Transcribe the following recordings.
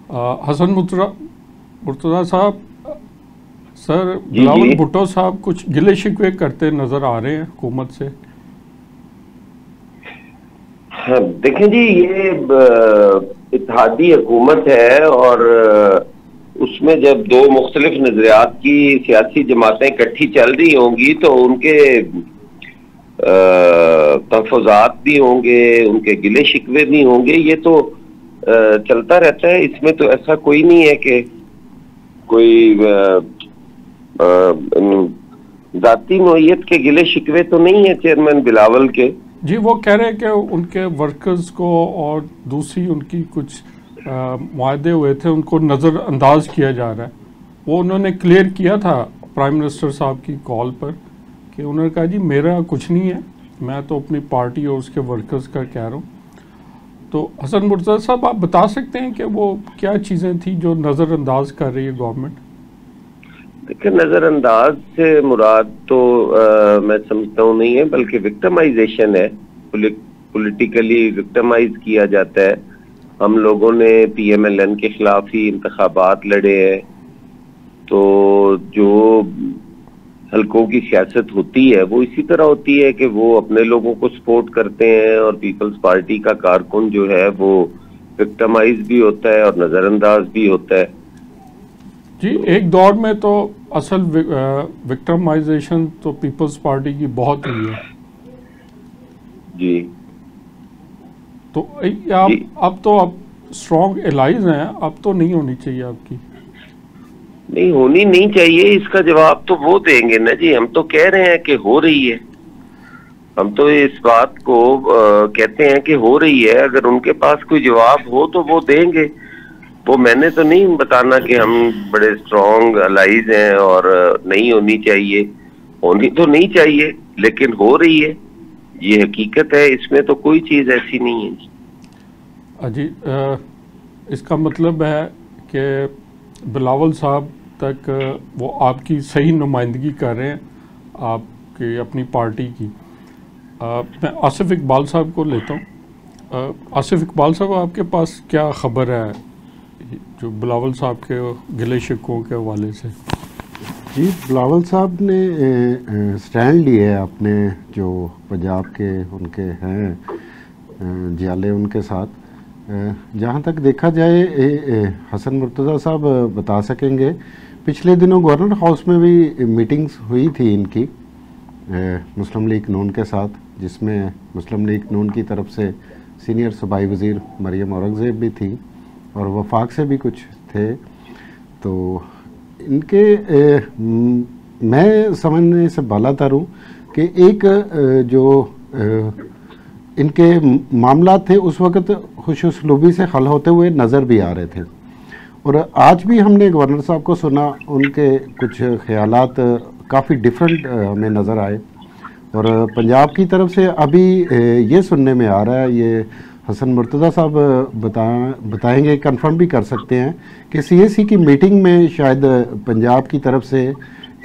हसन मुर्तज़ा साहब, सर बिलावल भुट्टो साहब कुछ गिले शिकवे करते नजर आ रहे हैं हुकूमत से। हाँ, देखें जी, ये इत्तेहादी हुकूमत है और उसमें जब दो मुख्तलिफ नजरियात की सियासी जमातें इकट्ठी चल रही होंगी तो उनके तहफ़्फ़ुज़ात भी होंगे, उनके गिले शिकवे भी होंगे। ये तो चलता रहता है, इसमें तो ऐसा कोई नहीं है कि कोई जाती नौइयत के गिले शिकवे तो नहीं है चेयरमैन बिलावल के। जी, वो कह रहे हैं कि उनके वर्कर्स को और दूसरी उनकी कुछ मुआहदे हुए थे उनको नज़रअंदाज किया जा रहा है। वो उन्होंने क्लियर किया था प्राइम मिनिस्टर साहब की कॉल पर कि उन्होंने कहा जी मेरा कुछ नहीं है, मैं तो अपनी पार्टी और उसके वर्कर्स का कह रहा हूँ। तो हसन मुर्तज़ा साहब, आप बता सकते हैं कि वो क्या चीज़ें थी जो नज़रअंदाज कर रही है गवर्नमेंट? देखिए, नजरअंदाज से मुराद तो मैं समझता हूँ नहीं है, बल्कि विक्टिमाइजेशन है। पॉलिटिकली विक्टिमाइज किया जाता है। हम लोगों ने PMLN के खिलाफ ही इंतखाबात लड़े हैं, तो जो हल्कों की सियासत होती है वो इसी तरह होती है कि वो अपने लोगों को सपोर्ट करते हैं और पीपल्स पार्टी का कारकुन जो है वो विक्टिमाइज भी होता है और नजरअंदाज भी होता है। जी, एक दौर में तो असल विक्टिमाइजेशन तो पीपल्स पार्टी की बहुत हुई है जी। तो अब तो आप स्ट्रॉन्ग एलाइज हैं, अब तो नहीं होनी चाहिए आपकी? नहीं होनी नहीं चाहिए, इसका जवाब तो वो देंगे ना जी। हम तो कह रहे हैं कि हो रही है, हम तो इस बात को कहते हैं कि हो रही है। अगर उनके पास कोई जवाब हो तो वो देंगे। वो मैंने तो नहीं बताना कि हम बड़े स्ट्रॉन्ग अलाइज हैं और नहीं होनी चाहिए। होनी तो नहीं चाहिए, लेकिन हो रही है, ये हकीकत है, इसमें तो कोई चीज ऐसी नहीं है जी। इसका मतलब है कि बिलावल साहब तक वो आपकी सही नुमाइंदगी कर रहे हैं आपकी अपनी पार्टी की। मैं आसिफ इकबाल साहब को लेता हूँ। आसिफ इकबाल साहब, आपके पास क्या खबर है जो बिलावल साहब के गिले शिकवों के हवाले से? जी, बिलावल साहब ने स्टैंड लिए है अपने जो पंजाब के उनके हैं जियाले उनके साथ। जहाँ तक देखा जाए हसन मुर्तज़ा साहब बता सकेंगे, पिछले दिनों गवर्नर हाउस में भी मीटिंग्स हुई थी इनकी मुस्लिम लीग नून के साथ, जिसमें मुस्लिम लीग नून की तरफ से सीनियर सूबाई वज़ीर मरियम औरंगज़ेब भी थी और वफाक से भी कुछ थे। तो इनके मैं समझने से बालातर हूँ कि एक जो इनके मामला थे उस वक़्त खुश उसलूबी से हल होते हुए नज़र भी आ रहे थे। और आज भी हमने गवर्नर साहब को सुना, उनके कुछ ख़यालात काफ़ी डिफरेंट हमें नज़र आए। और पंजाब की तरफ से अभी ये सुनने में आ रहा है, ये हसन मुर्तज़ा साहब बताएंगे, कंफर्म भी कर सकते हैं कि CAC की मीटिंग में शायद पंजाब की तरफ से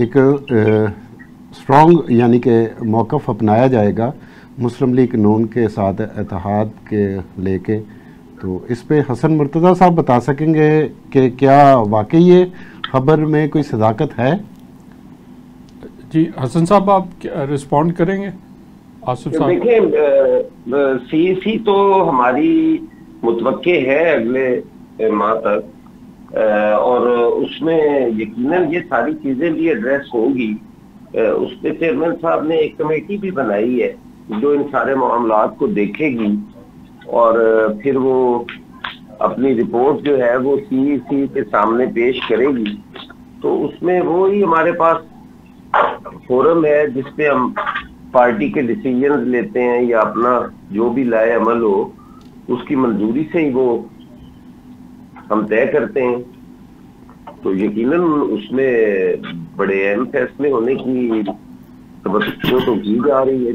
एक स्ट्रॉन्ग यानी कि मौक़िफ़ अपनाया जाएगा मुस्लिम लीग नून के साथ इत्तेहाद के लेके। तो इस पे हसन मुर्तज़ा साहब बता सकेंगे कि क्या वाकई ये खबर में कोई सदाकत है? जी हसन साहब, आप रिस्पॉन्ड करेंगे आसिफ साहब? देखिए, CAC तो हमारी मुतवक्के है अगले माह तक और उसमें यकीनन ये सारी चीजें भी एड्रेस होंगी। उस पर चेयरमैन साहब ने एक कमेटी भी बनाई है जो इन सारे मामलात को देखेगी और फिर वो अपनी रिपोर्ट जो है वो CAC के सामने पेश करेगी। तो उसमें वो ही हमारे पास फोरम है जिसपे हम पार्टी के डिसीजन लेते हैं या अपना जो भी लाए अमल हो उसकी मंजूरी से ही वो हम तय करते हैं। तो यकीनन उसमें बड़े अहम फैसले होने की तवक्को तो की जा रही है।